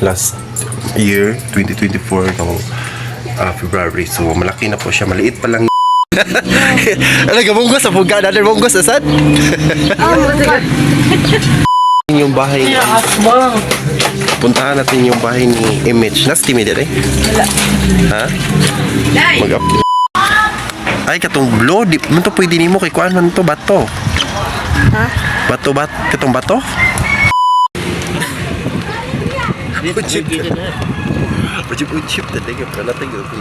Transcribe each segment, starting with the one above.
last year 2024 ng February. So malaki na po siya, maliit pa lang. Ano gabunggos sa puga natin, bunggos asad? Yung bahay ni puntahan natin yung bahay ni Image. Nasty media eh? Ha? Mag-up. Ay katong blow, di man to pwede nimo kay kuan man to bato. Ha? Bato katong bato? Ujib tadi ke pernah tengok tu.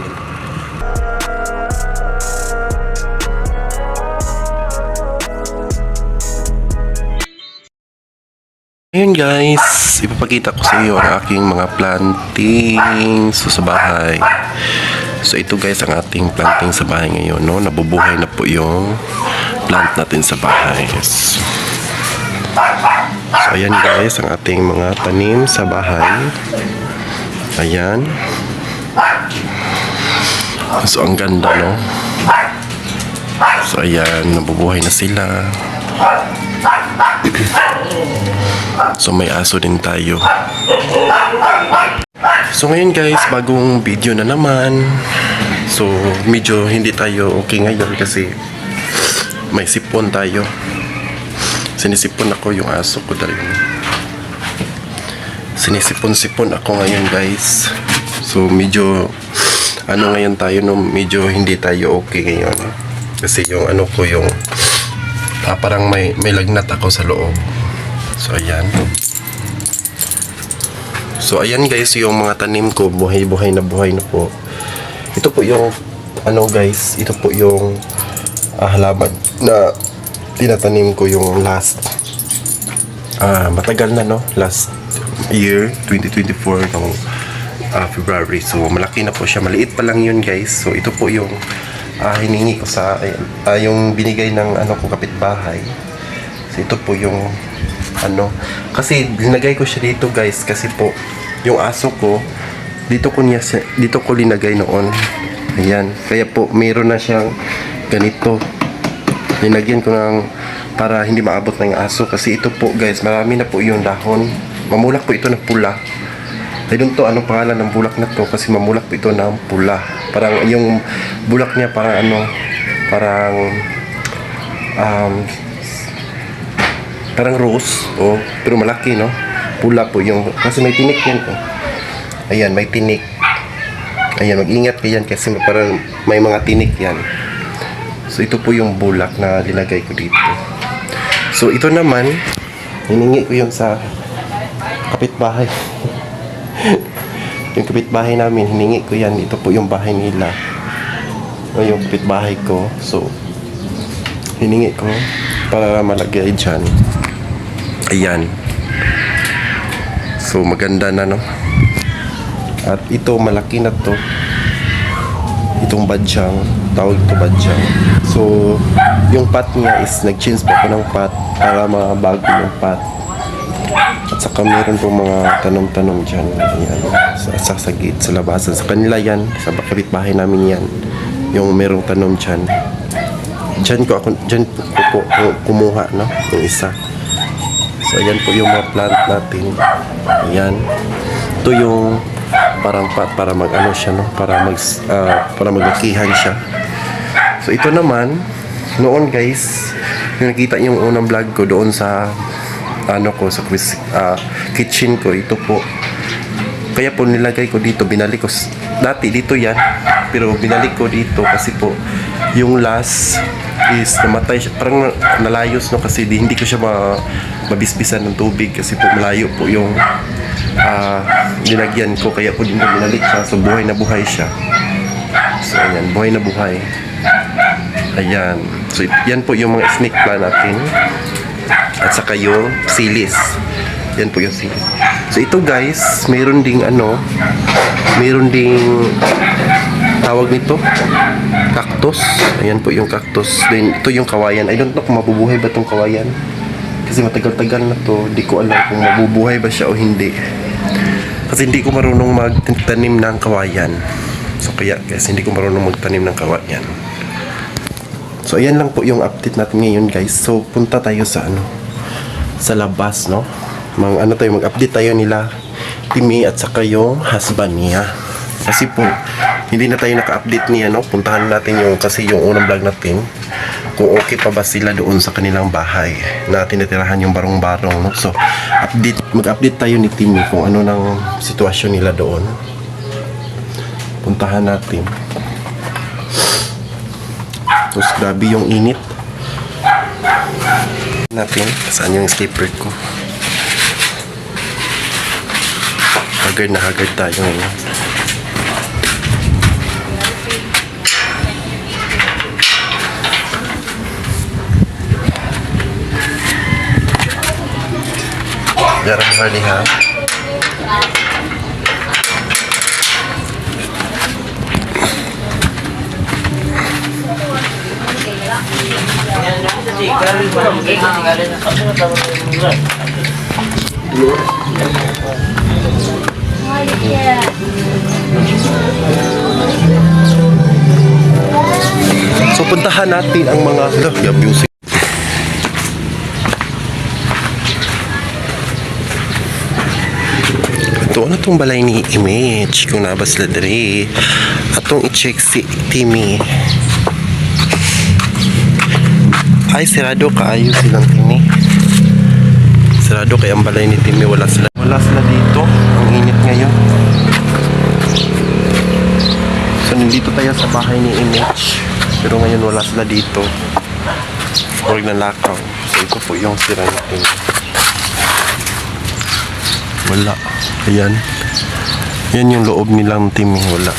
Ayun guys, ipapakita ko sa iyo ang aking mga planting sa bahay. So ito guys ang ating planting sa bahay ngayon, no? Nabubuhay na po yung plant natin sa bahay. So ayan guys ang ating mga tanim sa bahay. Ayan. So ang ganda, no? So ayan, nabubuhay na sila. So may aso din tayo. So ngayon guys, bagong video na naman. So medyo hindi tayo okay ngayon kasi may sipon tayo. Sinisipon ako yung aso ko dahil sinisipon-sipon ako ngayon guys. So medyo ano ngayon tayo, no, medyo hindi tayo okay ngayon kasi yung ano ko yung parang may lagnat ako sa loob. So ayan. So ayan guys, yung mga tanim ko buhay na po. Ito po yung ano guys, ito po yung halaman na tinatanim ko yung last matagal na, no, last year 2024 ng February. So malaki na po siya, maliit pa lang yun guys. So ito po yung hiningi ko sa yung binigay ng ano ko kapitbahay. So ito po yung ano, kasi linagay ko siya dito guys kasi po yung aso ko dito ko linagay noon. Ayan, kaya po meron na siyang ganito. Linagyan ko ng para hindi maabot ng aso kasi ito po guys, marami na po yung dahon. Mamulak po ito na pula. I don't know anong pangalan ng bulak na to kasi mamulak po ito ng pula. Parang yung bulak niya parang ano, parang rose, pero malaki, no? Pula po yung, kasi may tinik yan. Ayan, may tinik. Ayan, mag-ingat kayan kasi parang may mga tinik yan. So ito po yung bulak na linagay ko dito. So ito naman, hiningi ko yung sa kapitbahay. Yung kapitbahay namin, hiningi ko yan. Ito po yung bahay nila. Yung kapitbahay ko. So hiningi ko para malagay dyan. Ayan. So maganda na, no? At ito malaki na to. Itong badyang, tawag ito badyang. So yung pot niya is nag-change pa ako ng pot para mabago yung pot. At saka meron pong mga tanom-tanom dyan. Ayan, sa gate, sa labasan. Sa kanila yan, sa kapitbahay namin yan. Yung merong tanom dyan. Dyan ko kumuha, no? Yung isa. So ayan po yung mga plant natin. Ayan. Ito yung parang pot para mag-ano siya, no? Para maglakihan siya. So ito naman, noon guys, yung nakita yung unang vlog ko doon sa ano ko, sa kitchen ko, ito po. Kaya po nilagay ko dito, binalik ko. Dati dito yan, pero binalik ko dito kasi po yung last is namatay siya, parang nalayos, no, kasi hindi ko siya mabisbisan ng tubig kasi po malayo po yung nilagyan ko, kaya po din ko binalik siya. So buhay na buhay siya. So ayan, buhay na buhay. Ayan. So yan po yung mga snake plant natin. At saka yung silis. Yan po yung silis. So ito guys, meron ding tawag nito, cactus. Ayan po yung cactus. Then ito yung kawayan. I don't know kung mabubuhay ba itong kawayan. Kasi matagal-tagal na to. Hindi ko alam kung mabubuhay ba siya o hindi. Kasi hindi ko marunong magtanim ng kawayan. So kaya guys, hindi ko marunong magtanim ng kawayan. So ayan lang po yung update natin ngayon guys. So punta tayo sa sa labas, no? Mag-update tayo nila Timmy at saka yung husband niya. Kasi po, hindi na tayo naka-update niya, no? Puntahan natin yung, kasi yung unang vlog natin, kung okay pa ba sila doon sa kanilang bahay na tinitirahan yung barong-barong, no? So, mag-update tayo ni Timmy kung ano nang sitwasyon nila doon. Puntahan natin. Tapos, grabe yung init. Natin, saan yung slipper ko? Haggard na haggard tayo ngayon. Garam hali ha. So puntahan natin ang mga music. Ito, ano tong balay ni Image kung nabas la diri. Atong i-check si Timmy. Ay, sirado kaayo silang Timmy. Sirado kaya ang balay ni Timmy. Wala sila dito. Ang init ngayon. So, nandito tayo sa bahay ni Image. Pero ngayon wala sila dito. Huwag na lakaw. So, ito po yung sira ni Timmy. Wala. Ayan. Yan yung loob nilang Timmy. Wala.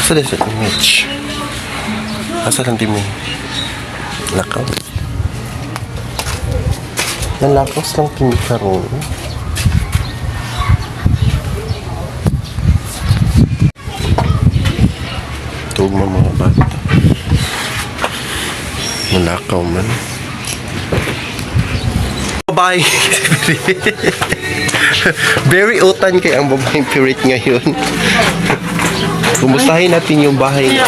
Asa din sa Image? Asa lang Timmy? Lakaw. Nalakaw lang Timmy karon. Tugma mga bata. Nalakaw man. Bye. Very utan kay ang babaeng pirate ngayon. Kumustahin natin yung bahay ni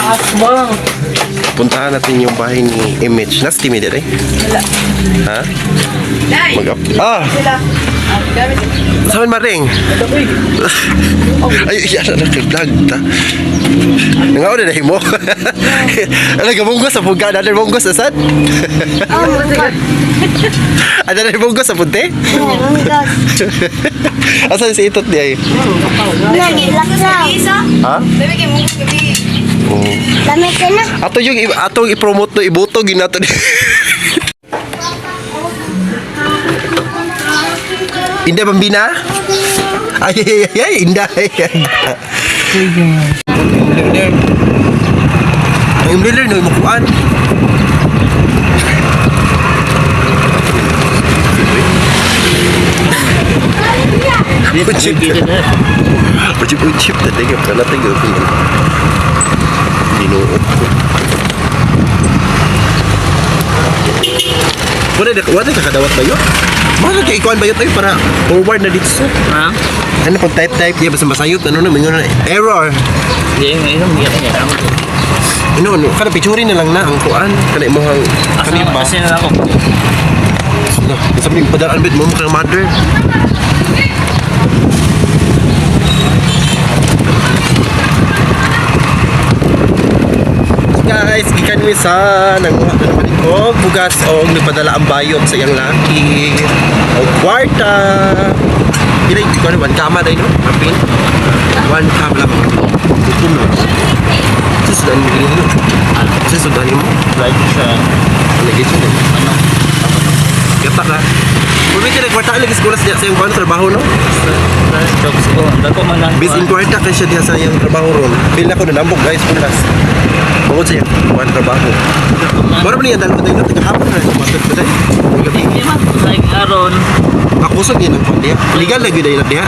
puntahan natin yung bahay ni Image. Nas Timmy dire? Wala. Ha? Saan maring? Ay, yan na nag-vlog ta. Nangaw na mo. Ano ka munggos sa puga? Ano na munggos sa sad? Ano na munggos sa punte? Asan si itot niya eh? Ha? Dami ka na. Atong i-promote no iboto ginato ni. Indah Bambina? Ay, indah. Yung dealer no imukuan. Ujip na tingap ka natin gawin mo. Binuot ko. Wala ka kadawat ba yun? Mahal ka ikuan ba yun tayo para forward na dito? Ha? Ano pag type diya basta masayot ano na mingon na error. Hindi, ngayon hindi ka niya. Ano, kada picture na lang na ang kuan kana mo hang kani ba? Kasi na ako. Sabi padalaan bit mo kang mother. Guys, gikan mi sa nanguha na naman ito bugas o nagpadala ang bayot sa iyang laki o kwarta pinay ko na 1 kama dahil no? Kapin 1 kama lang ito no susudan mo gini no? Susudan mo? Like sa... Ano gito no? Ano? Gata ka Pwede ka nagkwarta lagi sa sa iyong kwan trabaho no? Sa jobs ko. Dako man lang. Bis in kwarta kasi siya diya sa iyong trabaho ron pila ko na nambog guys kulas bukod sa iyong kwan trabaho Mara ba niya dalawa tayo na tagahapon na kumatot ko tayo Hindi man. Like aron. Akusog yun ang kwan diya legal lagi dahil na diya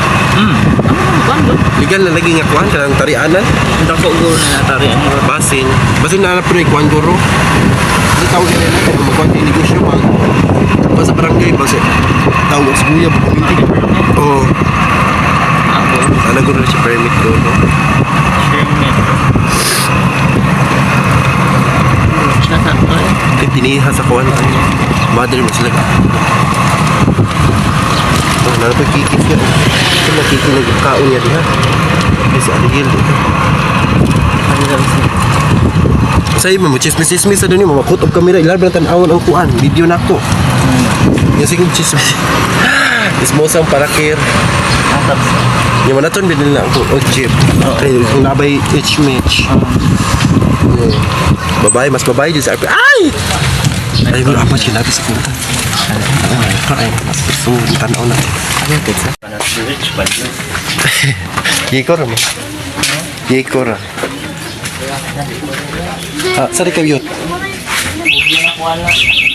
Bando. legal na lagi nga kwan kanang tarianan Dako go na natarian. basin na hanap na yung kwan guro Ang tawag nila na kaya magkuhan yung negosyo pa sa barangay ba sa tawag sa kuya ba community? Oo. Ako. Sana ko na siya permit ko. No? Sherman. Nasa ko eh. Kaya tiniha sa kuhan ay mother mo sila. Oh, nalapagkikis niya. Ito nakikinig yung kaon niya diha. Ay si Ariel. Ano lang siya? Sa'yo mo, chismis-chismis sa doon yung mga kutob kamera. Ilarap na tanawon ang kuan. Video na ko. Yung sige chismis. Ismosang parakir. Atap siya. Yung mga naton, binili na ako. O, jeep. Ay, kung nabay H-match. Babae, mas babae din sa RP. Ay! Ay, wala pa siya natin sa punta. Ay, mas gusto mo tanaw na. Ano yung pizza? Para rich ba yun? Yikor mo. Yikor. Ah, sari kayo yun. Hindi na kuha na.